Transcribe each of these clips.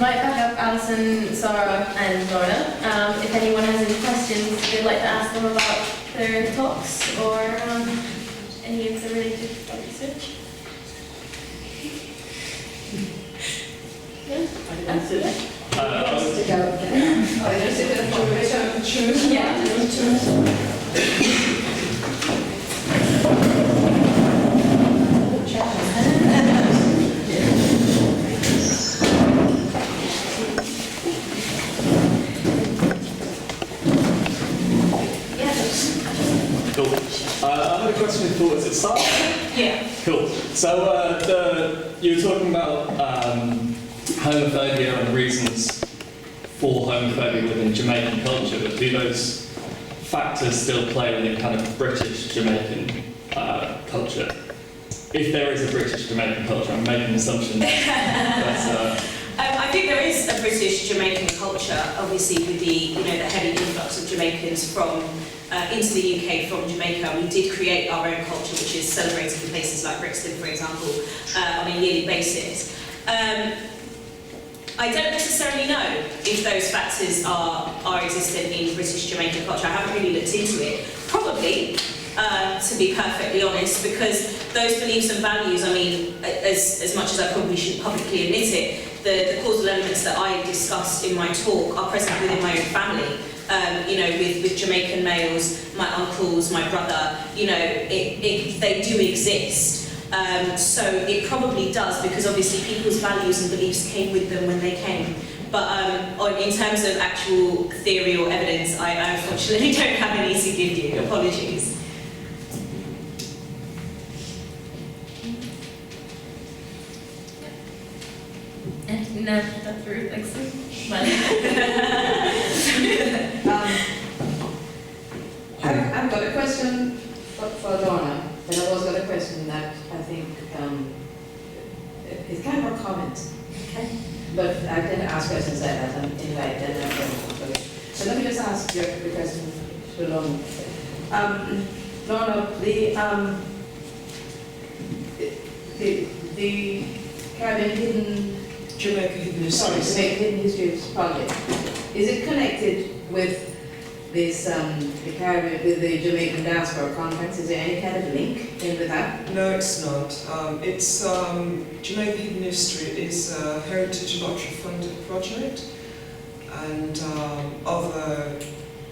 invite back up Alison, Sara and Lorna. If anyone has any questions they'd like to ask them about their talks or any of the related research. Yeah? Cool. I have a question for, is it Sara? Yeah. Cool. So you were talking about homophobia and reasons for homophobia within Jamaican culture, but do those factors still play within kind of British Jamaican culture? If there is a British Jamaican culture, I'm making an assumption. But, I think there is a British Jamaican culture, obviously with the the heavy influx of Jamaicans from into the UK from Jamaica. We did create our own culture, which is celebrated in places like Brixton, for example, on a yearly basis. I don't necessarily know if those factors are existent in British Jamaican culture. I haven't really looked into it. Probably, to be perfectly honest, because those beliefs and values, I mean, as much as I probably shouldn't publicly admit it, the causal elements that I discussed in my talk are present within my own family. With Jamaican males, my uncles, my brother, they do exist. So it probably does, because obviously people's values and beliefs came with them when they came. But in terms of actual theory or evidence, I unfortunately don't have any to give you. Apologies. No, that's rude, thanks. I've got a question for Lorna, and I've also got a question that I think is kind of a comment. Okay. But I tend to ask questions like that and invite them. So let me just ask you the question to Lorna. Lorna, the Caribbean Hidden Jamaica Hidden Histories. Jamaica Hidden Histories project. Is it connected with this the Caribbean, with the Jamaican Diaspora Conference? Is there any kind of link in with that? No, it's not. Jamaica Hidden History is a Heritage Lottery funded project, and other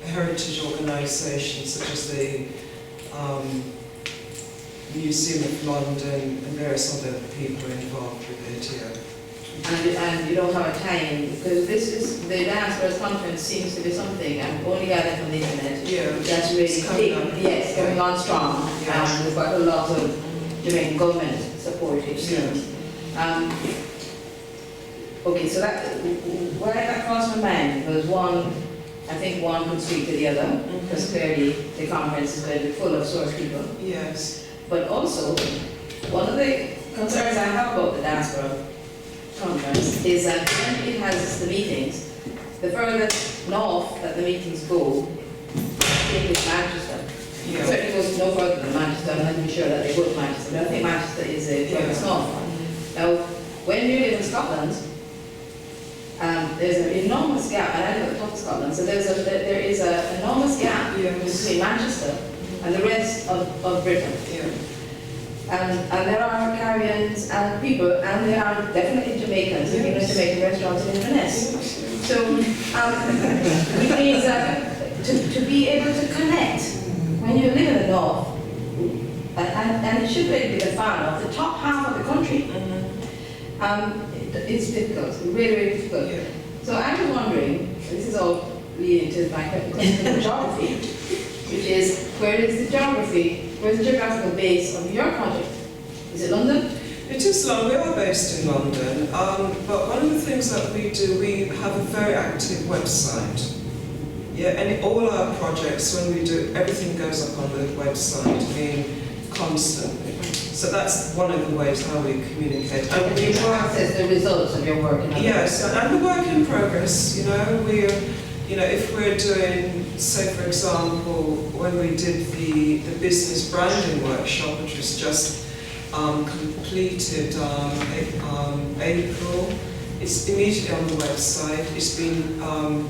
heritage organisations such as the Museum of London and various other people are involved with it here. And you don't have a time, because the Diaspora Conference seems to be something, I've only gathered from the internet, that's really coming on strong. Yeah. We've got a lot of Jamaican government support, it seems. Okay, so why that crossed my mind was I think one could speak to the other, because clearly the conference is going to be full of source people. Yes. But also, one of the concerns I have about the Diaspora Conference is that when it has the meetings, the furthest north that the meetings go, I think is Manchester. Yeah. It certainly goes no further than Manchester. I'm not even sure that they go to Manchester, but I think Manchester is the furthest north. Now, when you live in Scotland, there's an enormous gap, and I live at the top of Scotland, so there is an enormous gap between Manchester and the rest of Britain. Yeah. And there are Caribbeans and people, and there are definitely Jamaicans living in Jamaican restaurants in Inverness. So it means that to be able to connect when you live in the north, and it should really be the fan of the top half of the country. It's difficult, really, really difficult. Yeah. So I was wondering, this is all leading to my question of geography, which is, where's the geographical base of your project? Is it London? It is London. We are based in London, but one of the things that we do, we have a very active website. Yeah, and all our projects, when we do, everything goes up on the website, constantly. So that's one of the ways how we communicate. And we access the results of your work. Yes, and the work in progress. If we're doing, say for example, when we did the business branding workshop, which was just completed April It's immediately on the website. It's been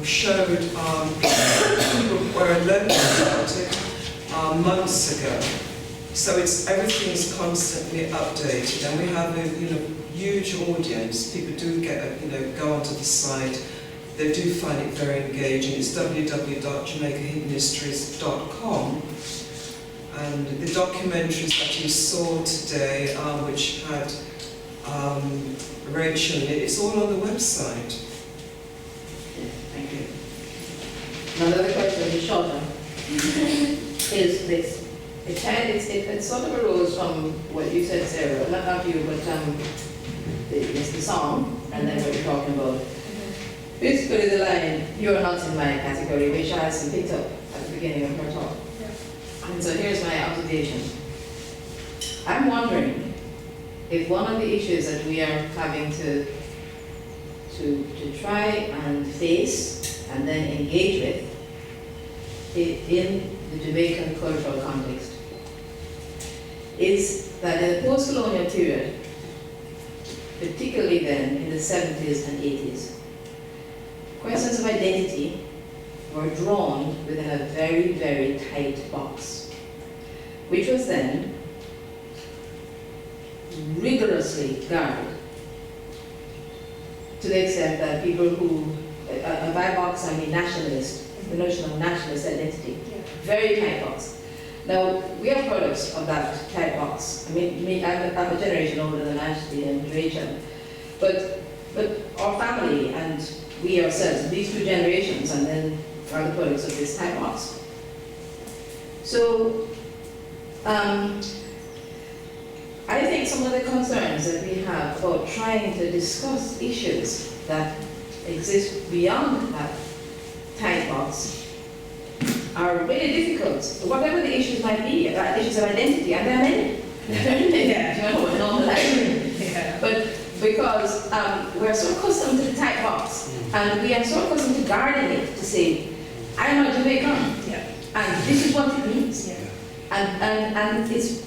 showed, people were alerted about it months ago. So everything's constantly updated, and we have a huge audience. People do go onto the site. They do find it very engaging. It's www.jamaicahiddenhistories.com. And the documentaries that you saw today, which had Rachel in it, it's all on the website. Thank you. Another question, is shorter, is this. It sort of arose from what you said, Sarah, not you, but it's the song, and then what you're talking about. Basically the line, "You're not in my category," which Alison picked up at the beginning of her talk. Yeah. And so here's my observation. I'm wondering if one of the issues that we are having to try and face and then engage with in the Jamaican cultural context is that in the post-colonial period, particularly then in the 70s and 80s, questions of identity were drawn within a very, very tight box, which was then rigorously guarded, to the extent that people who, by box I mean nationalist, the notion of nationalist identity, very tight box. Now, we are products of that tight box. I mean I'm a generation older than Ashley and Rachel, but our family and we ourselves, these two generations, and then are the products of this tight box. So, I think some of the concerns that we have about trying to discuss issues that exist beyond that tight box are really difficult, whatever the issues might be, issues of identity, and there are many. But because we're so accustomed to the tight box, and we are so accustomed to guarding it, to say, I'm a Jamaican, and this is what it means. And it's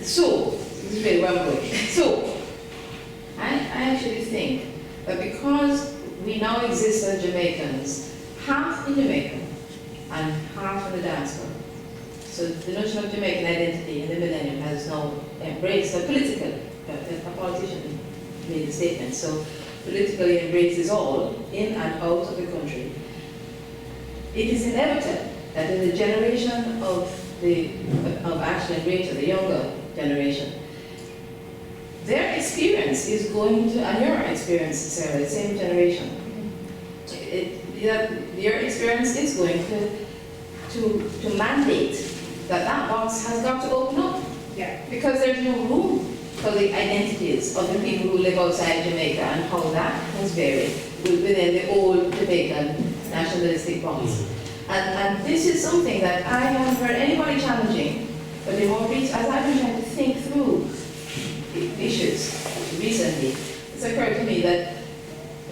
so, this is really where I'm going. So, I actually think that because we now exist as Jamaicans, half in Jamaica and half in the diaspora. So the notion of Jamaican identity in the millennium has now embraced a politician made the statement, so politically embraces all in and out of the country. It is inevitable that in the generation of Ashley and Rachel, the younger generation, their experience is going to, and your experience, Sarah, the same generation, your experience is going to mandate that box has got to open up. Because there's no room for the identities of the people who live outside Jamaica and how that has varied within the old Jamaican nationalistic box. And this is something that I haven't heard anybody challenging, but the more as I've been trying to think through issues recently, it's occurred to me that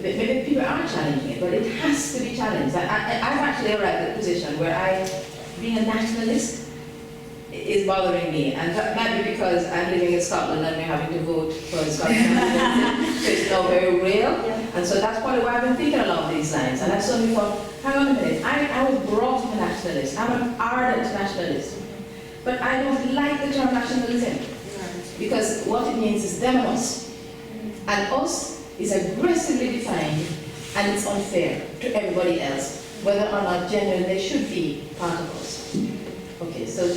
maybe people are challenging it, but it has to be challenged. I've actually arrived at a position where being a nationalist is bothering me, and that might be because I'm living in Scotland and we're having to vote for Scotland, so it's now very real, and so that's probably why I've been thinking along these lines, and I've suddenly thought, hang on a minute, I was brought up a nationalist, I'm an ardent nationalist, but I don't like the term nationalism, because what it means is them and us, and us is aggressively defined, and it's unfair to everybody else, whether or not genuinely they should be part of us. Okay, so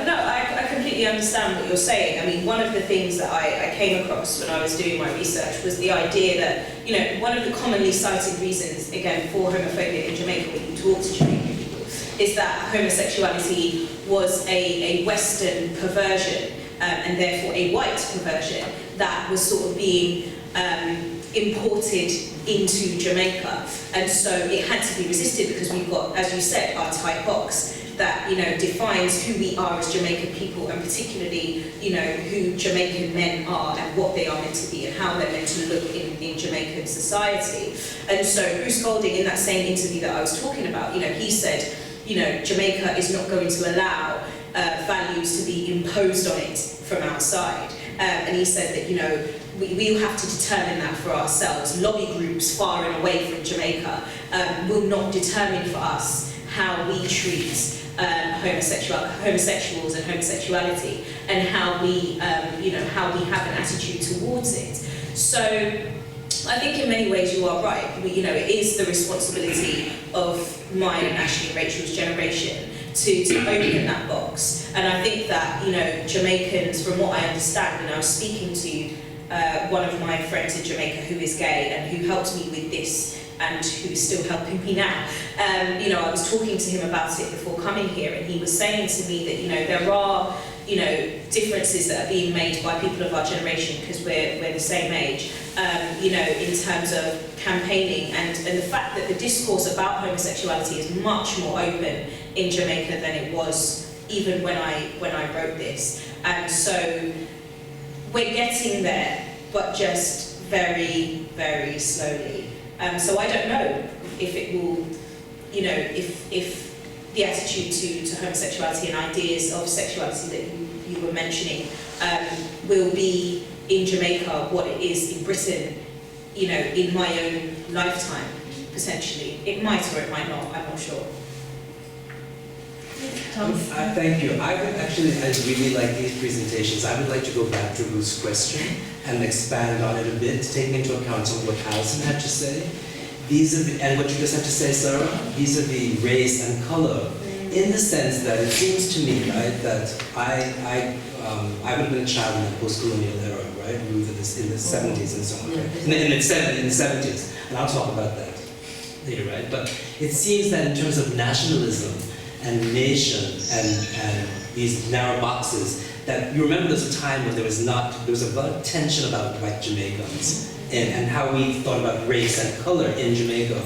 no, I completely understand what you're saying. I mean, one of the things that I came across when I was doing my research was the idea that, one of the commonly cited reasons, again, for homophobia in Jamaica when you talk to Jamaican people, is that homosexuality was a Western perversion, and therefore a white perversion that was sort of being imported into Jamaica, and so it had to be resisted because we've got, as you said, our tight box that defines who we are as Jamaican people, and particularly who Jamaican men are and what they are meant to be and how they're meant to look in Jamaican society. And so Bruce Golding, in that same interview that I was talking about, he said, Jamaica is not going to allow values to be imposed on it from outside. And he said that, you know, we will have to determine that for ourselves. Lobby groups far and away from Jamaica will not determine for us how we treat homosexuals and homosexuality, and how we, how we have an attitude towards it. So I think in many ways you are right. It is the responsibility of mine and Ashley and Rachel's generation to open that box. And I think that, Jamaicans, from what I understand, and I was speaking to one of my friends in Jamaica who is gay and who helped me with this and who is still helping me now. I was talking to him about it before coming here, and he was saying to me that, there are, differences that are being made by people of our generation, because we're the same age, in terms of campaigning, and the fact that the discourse about homosexuality is much more open in Jamaica than it was even when I wrote this. And so we're getting there, but just very, very slowly. So I don't know if it will, if the attitude to homosexuality and ideas of sexuality that you were mentioning will be in Jamaica what it is in Britain, in my own lifetime, potentially. It might or it might not, I'm not sure. Tom? Thank you. I really like these presentations. I would like to go back to Ruth's question and expand on it a bit, taking into account some of what Alison had to say. And what you just had to say, Sarah, vis-a-vis race and color, in the sense that it seems to me, right, that I would have been a child in the post-colonial era, right, Ruth, in the 70s and so on, right? in the 70s, and I'll talk about that later, right? But it seems that in terms of nationalism and nation and these narrow boxes, that you remember there's a time when there was a lot of tension about white Jamaicans and how we thought about race and color in Jamaica,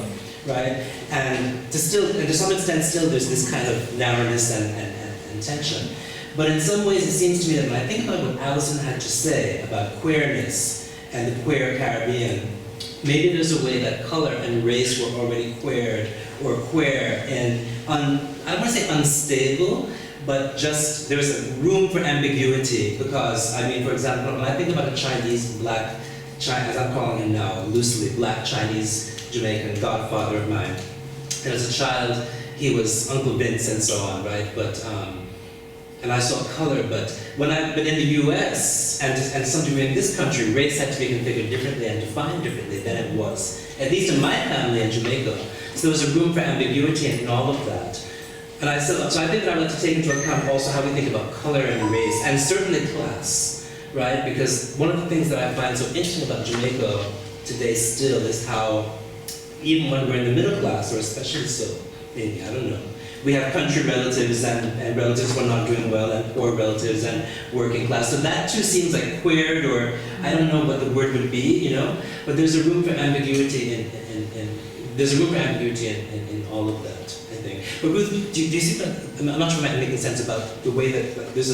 right? And to some extent still there's this kind of narrowness and tension. But in some ways it seems to me that when I think about what Alison had to say about queerness and the queer Caribbean, maybe there's a way that color and race were already queered or queer and I don't want to say unstable, but just there's a room for ambiguity, because, for example, when I think about a Chinese, as I'm calling him now, loosely, black Chinese Jamaican godfather of mine, and as a child, he was Uncle Vince and so on, right? But, and I saw color, but in the US, and some degree in this country, race had to be configured differently and defined differently than it was, at least in my family in Jamaica. So there was a room for ambiguity in all of that. And so I think that I'd like to take into account also how we think about color and race, and certainly class, right? Because one of the things that I find so interesting about Jamaica today still is how, even when we're in the middle class, or especially so, maybe, I don't know, we have country relatives and relatives who are not doing well, and poor relatives and working class. So that too seems like queered, or I don't know what the word would be, but there's a room for ambiguity in all of that, I think. But Ruth, do you see that? I'm not sure if I'm making sense about the way that there's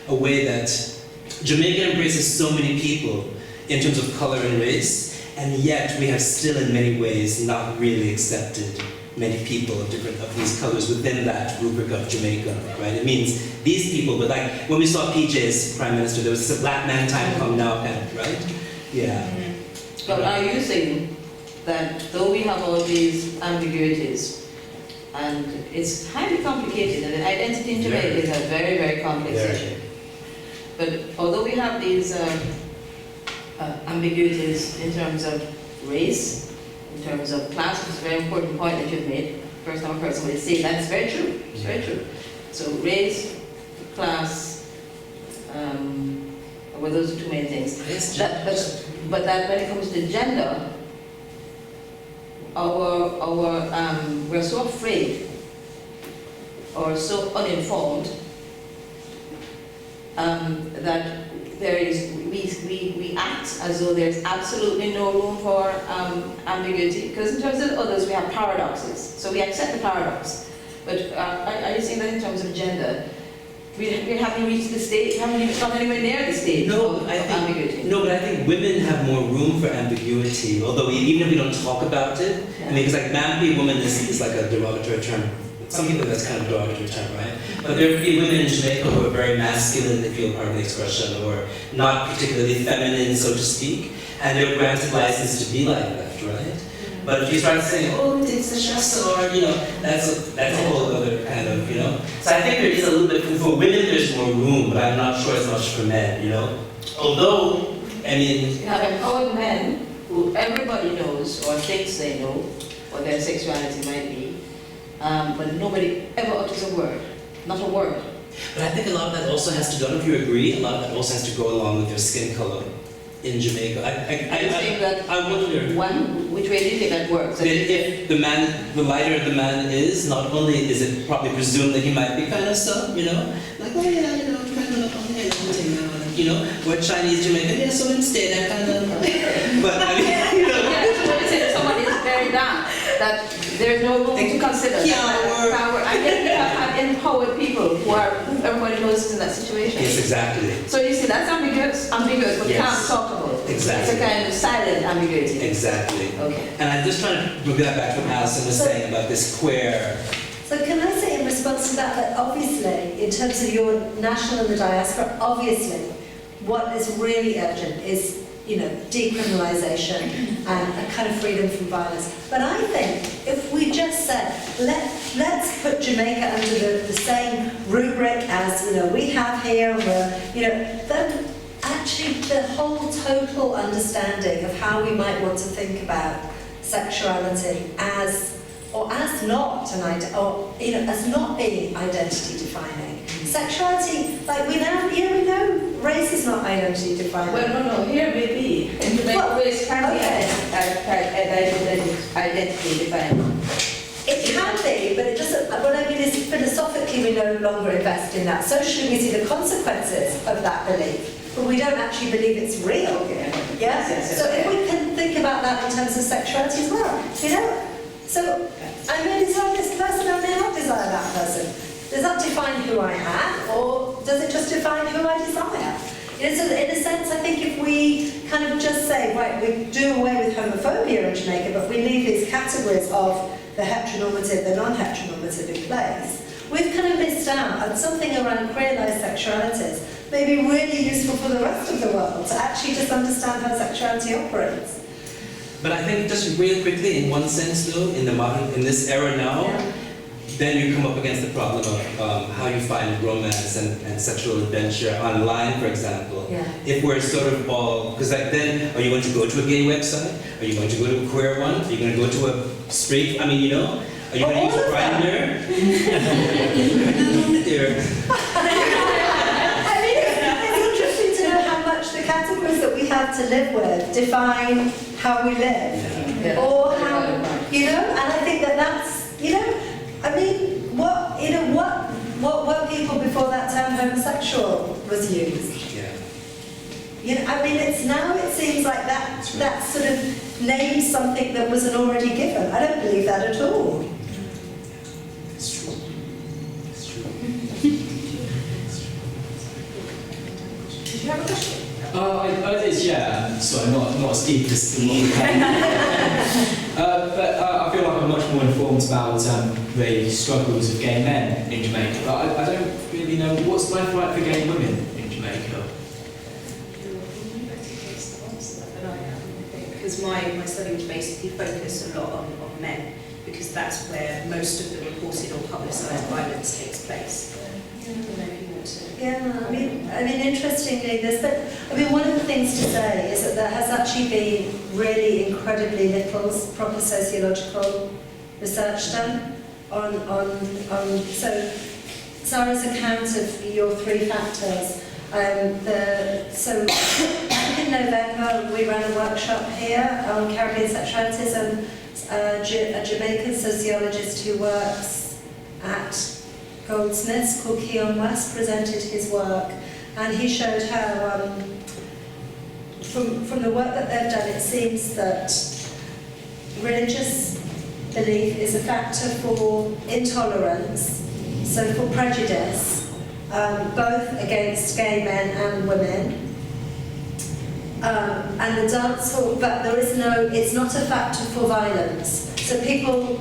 a way that Jamaica embraces so many people in terms of color and race, and yet we have still in many ways not really accepted many people of these colors within that rubric of Jamaica, right? It means these people, but like when we saw PJ as Prime Minister, there was this black man time come now kind of, right? Yeah. But are you saying that though we have all these ambiguities, and it's highly complicated, and identity in Jamaica is a very, very complex issue. But although we have these ambiguities in terms of race, in terms of class, which is a very important point that you've made, first time a person will say that, it's very true, it's very true. So race, class, well, those are two main things. But that when it comes to gender, we're so afraid or so uninformed that we act as though there's absolutely no room for ambiguity, because in terms of others we have paradoxes, so we accept the paradox. But are you saying that in terms of gender, we haven't reached the stage, haven't even gone anywhere near the stage of ambiguity? No, but I think women have more room for ambiguity, although even if we don't talk about it, because like man be woman is like a derogatory term some people that's kind of derogatory term, right? But there could be women in Jamaica who are very masculine, they feel part of the expression, or not particularly feminine, so to speak, and they're granted license to be like that, right? But if you start saying, oh, it's a chef's or, that's a whole other kind of, So I think there is a little bit, for women there's more room, but I'm not sure as much for men, Although, I mean... You have empowered men who everybody knows or thinks they know what their sexuality might be, but nobody ever utters a word, not a word. But I think a lot of that also has to, I don't know if you agree, a lot of that also has to go along with their skin color in Jamaica. I wonder... Which way do you think that works? If the lighter the man is, not only is it probably presumed that he might be kind of stuff, like, oh yeah, kind of, we're Chinese Jamaican, yeah, so instead I kind of, but I mean, when you say that somebody is very down, that there's no room to consider. Power. And yet we have had empowered people who everybody knows is in that situation. Yes, exactly. So you see, that's ambiguous, but Yes. can't talk about. Exactly. It's a kind of silent ambiguity. Exactly. Okay. And I'm just trying to bring that back to what Alison was saying about this queer. So can I say in response to that obviously, in terms of your national and the diaspora, obviously, what is really urgent is, decriminalisation and a kind of freedom from violence. But I think if we just said, let's put Jamaica under the same rubric as, we have here, then actually the whole total understanding of how we might want to think about sexuality as not as not being identity defining. Sexuality, like we know race is not identity defining. Well, no, here may be. In Jamaica, race can be identity defining. It can be, but it doesn't. What I mean is, philosophically, we no longer invest in that. Socially, we see the consequences of that belief, but we don't actually believe it's real. Yes. So if we can think about that in terms of sexuality as well, So I may desire this person, I may not desire that person. Does that define who I am, or does it just define who I desire? So in a sense, I think if we kind of just say, right, we do away with homophobia in Jamaica, but we leave these categories of the heteronormative, the non-heteronormative in place, we've kind of missed out on something around queer-alized sexualities, maybe really useful for the rest of the world to actually just understand how sexuality operates. But I think just real quickly, in one sense though, in this era now, then you come up against the problem of how you find romance and sexual adventure online, for example. Yeah. If we're sort of all, because then, are you going to go to a gay website? Are you going to go to a queer one? Are you going to go to a straight, are you going to use a Grindr? It's interesting to know how much the categories that we have to live with define how we live, or how, and I think that's, what were people before that term homosexual was used? It seems like that sort of names something that wasn't already given. I don't believe that at all. It's true. Did you have a question? Sorry, not as deep as the one. But I feel like I'm much more informed about the struggles of gay men in Jamaica. But I don't really know what's life like for gay women in Jamaica. Because my study was basically focused a lot on men, because that's where most of the reported or publicised violence takes place. Interestingly, one of the things to say is that there has actually been really incredibly little proper sociological research done on so Sara's account of your three factors. So back in November, we ran a workshop here on Caribbean sexualities, and a Jamaican sociologist who works at Goldsmiths called Keon West presented his work, and he showed how from the work that they've done, it seems that religious belief is a factor for intolerance, so for prejudice, both against gay men and women, and the dance hall, but it's not a factor for violence. So people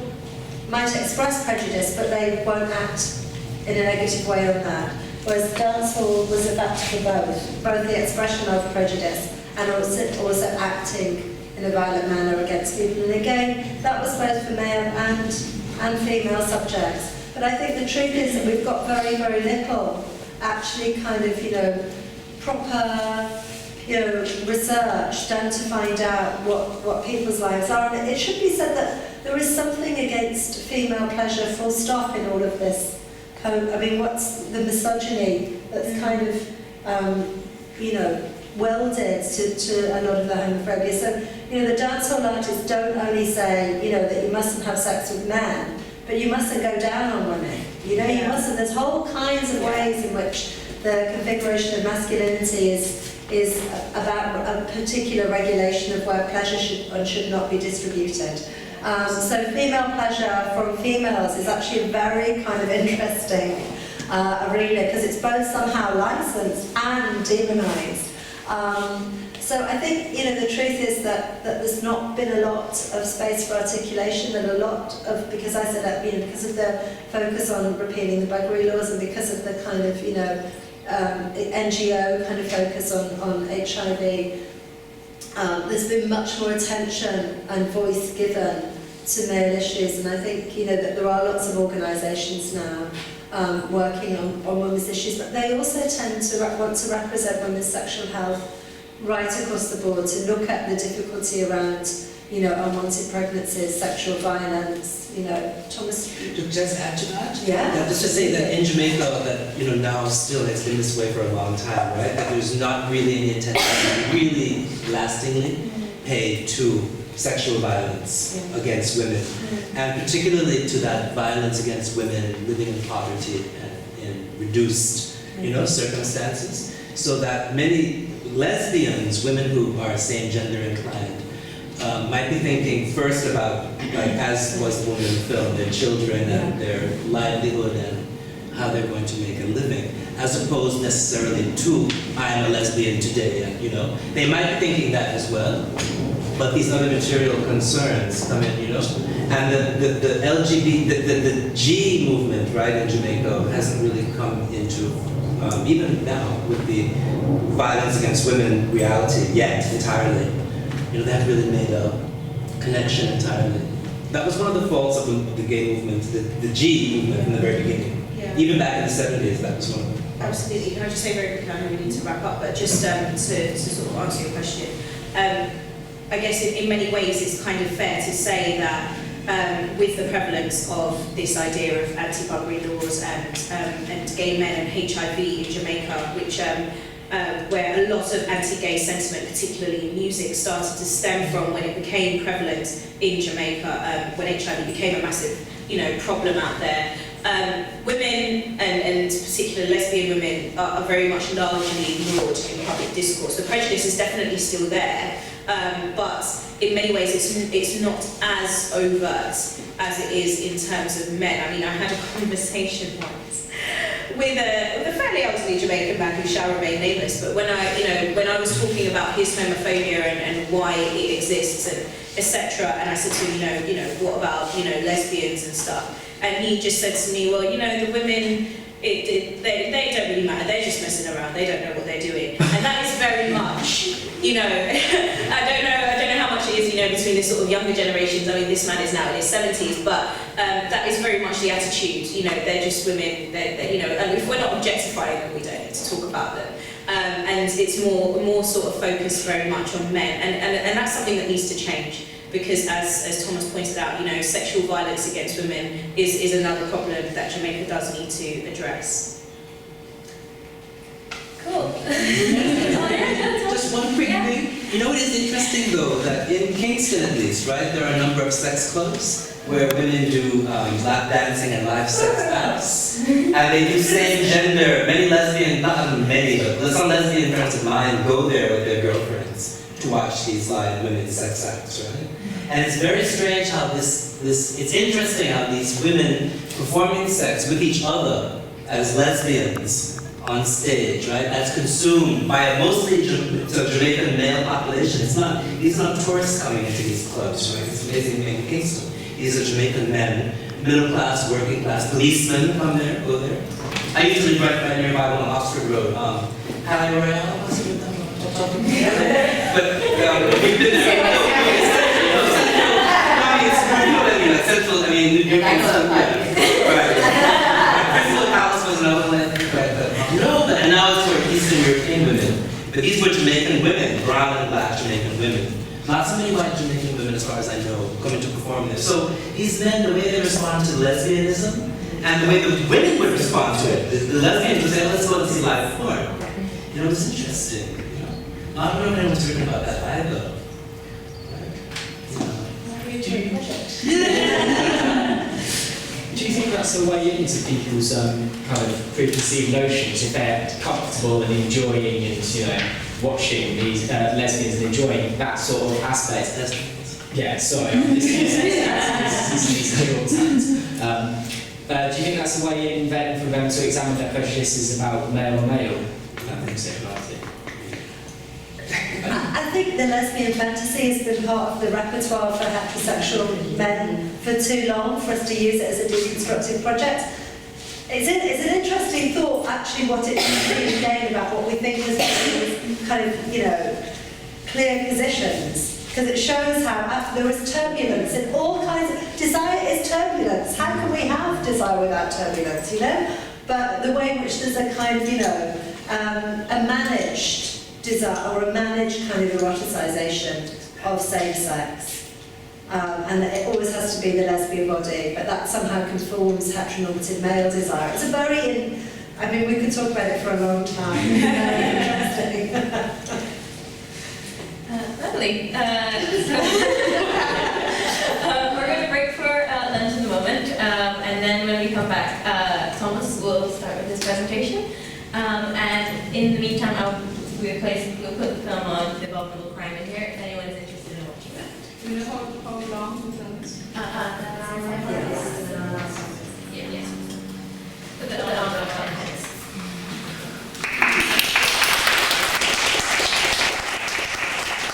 might express prejudice, but they won't act in a negative way on that. Whereas dancehall was adapted for both the expression of prejudice and also acting in a violent manner against people. And again, that was both for male and female subjects. But I think the truth is that we've got very, very little actually kind of, proper, research done to find out what people's lives are. And it should be said that there is something against female pleasure, full stop, in all of this. I mean, what's the misogyny that's kind of, welded to a lot of the homophobia. So, the dancehall artists don't only say, that you mustn't have sex with men, but you mustn't go down on women. You mustn't. There's whole kinds of ways in which the configuration of masculinity is about a particular regulation of where pleasure should and should not be distributed. So female pleasure from females is actually a very kind of interesting arena, because it's both somehow licensed and demonized. So I think, the truth is that there's not been a lot of space for articulation, and a lot of, because I said that, because of the focus on repealing the buggery laws, and because of the kind of, NGO kind of focus on HIV, there's been much more attention and voice given to male issues. And I think, that there are lots of organisations now working on women's issues, but they also tend to want to represent women's sexual health right across the board, to look at the difficulty around, unwanted pregnancies, sexual violence, Thomas. To just add to that? Yeah. Just to say that in Jamaica, that, now still has been this way for a long time, right? That there's not really any attention really lastingly paid to sexual violence against women, and particularly to that violence against women living in poverty and in reduced, circumstances, so that many lesbians, women who are same gender inclined, might be thinking first about, as was the woman in the film, their children and their livelihood and how they're going to make a living, as opposed necessarily to, I am a lesbian today, and, they might be thinking that as well, but these other material concerns come in, and the LGBT, the G movement, right, in Jamaica hasn't really come into, even now, with the violence against women reality yet entirely. They haven't really made a connection entirely. That was one of the faults of the gay movement, the G movement in the very beginning. Yeah. Even back in the 70s, that was one of them. Absolutely. Can I just say very quickly, I know we need to wrap up, but just to sort of answer your question, I guess in many ways it's kind of fair to say that with the prevalence of this idea of anti-buggery laws and gay men and HIV in Jamaica, which where a lot of anti-gay sentiment, particularly in music, started to stem from when it became prevalent in Jamaica, when HIV became a massive, problem out there. Women, and particularly lesbian women, are very much largely ignored in public discourse. The prejudice is definitely still there, but in many ways it's not as overt as it is in terms of men. I mean, I had a conversation once with a fairly elderly Jamaican man who shall remain nameless, but when I was talking about his homophobia and why it exists and etc., and I said to him, what about lesbians and stuff, and he just said to me, well, the women, they don't really matter, they're just messing around, they don't know what they're doing, and that is very much, I don't know how much it is, between the sort of younger generations. I mean, this man is now in his 70s, but that is very much the attitude. They're just women. And if we're not objectifying them, we don't need to talk about them. And it's more sort of focused very much on men, and that's something that needs to change, because as Thomas pointed out, sexual violence against women is another problem that Jamaica does need to address. Cool. Just one quick thing. It is interesting though that in Kingston at least, right, there are a number of sex clubs where women do lap dancing and live sex acts, and they do same gender. Many lesbian, not many, but some lesbian friends of mine go there with their girlfriends to watch these live women's sex acts, right? And it's very strange how it's interesting how these women performing sex with each other as lesbians on stage, right? That's consumed by a mostly Jamaican male population. These are not tourists coming into these clubs, right? It's amazing in Kingston. These are Jamaican men middle class, working class, policemen come there, go there. I usually drive by nearby on Oxford Road. Hi, Royale, what's it with them? But we've been there. Like Central, I mean, New York. Right. Crystal Palace was another one, right? No, and now it's for Eastern European women. But these were Jamaican women, brown and black Jamaican women. Not so many white Jamaican women, as far as I know, coming to perform this. So these men, the way they respond to lesbianism, and the way the women would respond to it, the lesbians would say, let's go and see live porn. You know, it's interesting. You know? I don't know if anyone's written about that either. Do you think that's the way into people's kind of preconceived notions, if they're comfortable and enjoying and, you know, watching these lesbians and enjoying that sort of aspect? Yeah, sorry, this is do you think that's the way in then for them to examine their prejudices about male on male? I think so, I think the lesbian fantasy has been part of the repertoire for heterosexual men for too long for us to use it as a deconstructive project. It's an interesting thought, actually, what it means again about what we think as kind of, you know, clear positions. Because it shows how there is turbulence in all kinds of... Desire is turbulence. How can we have desire without turbulence, you know? But the way in which there's a kind of, you know, a managed desire or a managed kind of eroticization of same sex. And it always has to be the lesbian body, but that somehow conforms heteronormative male desire. It's a very... I mean, we could talk about it for a long time. It's very interesting. Lovely. We're going to break for lunch in a moment, and then when we come back, Thomas will start with his presentation. And in the meantime, we'll put the film on The Abominable Crime in here if anyone is interested in watching that. Do you know how long the film is? Yeah.